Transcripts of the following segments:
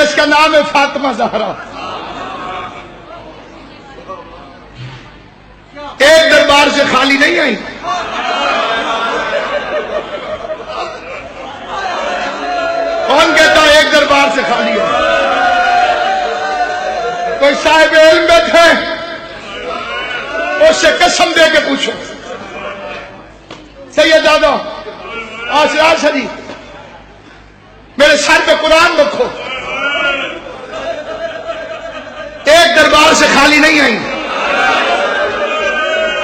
جس کا نام ہے فاطمہ زہرا. ایک دربار سے خالی نہیں آئی. کون کہتا ہے ایک دربار سے خالی ہے؟ کوئی صاحب علم میں تھے، اس سے قسم دے کے پوچھو. سید دادا آسرا شریف میرے سر پہ قرآن رکھو، ایک دربار سے خالی نہیں آئی.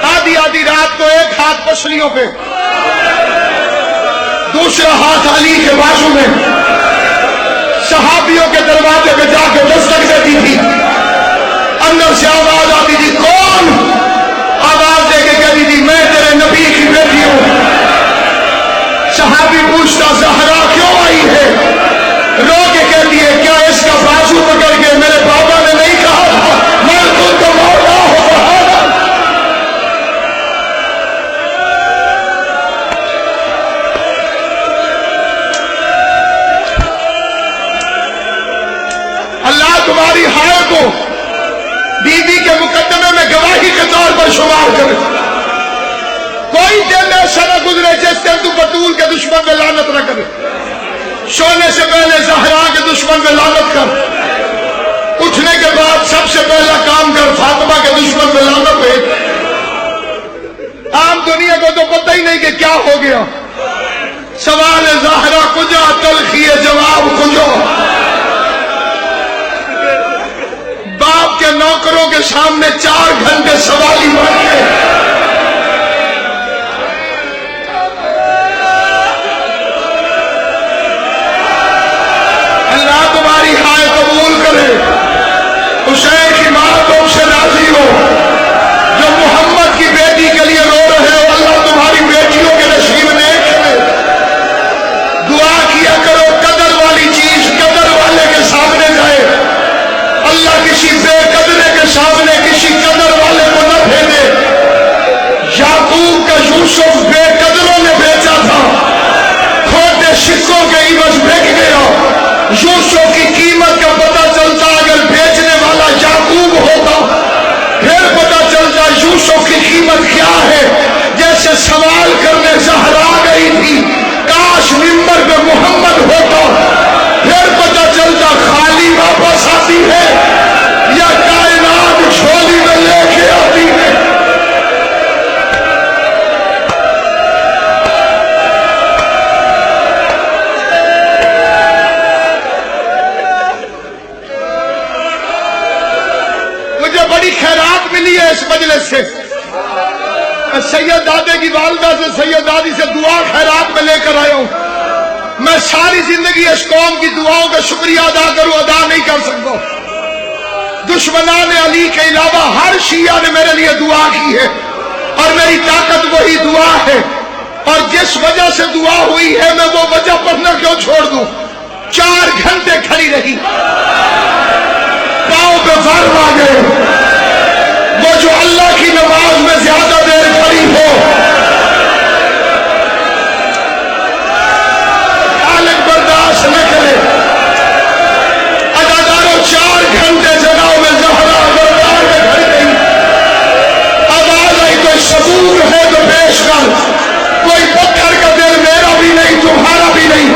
آدھی آدھی رات کو ایک ہاتھ پسلیوں پہ، دوسرا ہاتھ علی کے بازو میں، صحابیوں کے دروازے پہ جا کے دستک دیتی تھی. اندر سے آواز آتی تھی، کون؟ آواز دے کے کہتی تھی، میں تیرے نبی کی بیٹی ہوں. صحابی پوچھتا، زہرا کیوں آئی ہے؟ رو کے کہتی ہے، کیا اس کا بازو پکڑ کے میرے بابا نے نہیں کہا تھا میں خود تو مولا ہوں؟ اللہ تمہاری ہائے کو بیوی کے مقدمے میں گواہی کے طور پر شمار کرے. کوئی دن ایسا نہ گزرے جس دن تو بطول کے دشمن میں لعنت نہ کرے. سونے سے پہلے زہرا کے دشمن میں لعنت کر، اٹھنے کے بعد سب سے پہلا کام کر فاطمہ کے دشمن میں لعنت بھیج. عام دنیا کو تو پتہ ہی نہیں کہ کیا ہو گیا. سوال زہرا کجا، تلخی جواب کجو. باپ کے نوکروں کے سامنے 4 گھنٹے سوالی بن گئے. اللہ تمہاری ہائے قبول کرے. حسین کی ماں تم سے راضی ہو، جو محمد کی بیٹی کے لیے رو رہے ہو. اللہ تمہاری بیٹیوں کے نصیب نیک کرے. دعا کیا کرو قدر والی چیز قدر والے کے سامنے جائے. اللہ کسی بے قدرے کے سامنے کسی قدر والے کو نہ بھیجے. یعقوب کا یوسف بے قدروں نے بیچا تھا، کھوٹے سکوں کے عوض بک گیا. یوسف کی قیمت کا پتہ چلتا اگر بیچنے والا یعقوب ہوتا، پھر پتہ چلتا یوسف کی قیمت کیا ہے. جیسے سوال کرنے زہرا گئی تھی، کاش منبر پہ محمد ہوتا، پھر پتہ چلتا خالی واپس آتی ہے یا کائنات جھولی میں لے کے آتی ہے. مجھے بڑی خیرات ملی ہے اس مجلس سے. سید دادے کی والدہ سے، سید دادی سے دعا خیرات میں لے کر آیا ہوں. میں ساری زندگی اس قوم کی دعاؤں کا شکریہ ادا کروں، ادا نہیں کر سکتا. دشمنان علی کے علاوہ ہر شیعہ نے میرے لیے دعا کی ہے، اور میری طاقت وہی دعا ہے. اور جس وجہ سے دعا ہوئی ہے میں وہ وجہ پڑھنا کیوں چھوڑ دوں. 4 گھنٹے کھڑی رہی، پاؤں پہ فرم آ گئے. وہ جو اللہ کی نماز میں زیادہ دیر کھڑی ہو، حالت برداشت نہ کرے. اداکاروں 4 گھنٹے جگہوں میں زہرا دربار میں کھڑی رہی. آواز آئی کوئی ثبوت ہے تو پیش کر. کوئی پتھر کا دل میرا بھی نہیں تمہارا بھی نہیں،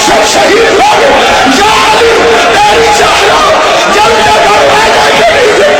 سب شہید ہو گئے. یا علی تیری چادر جلد کر پیدا کے نیچے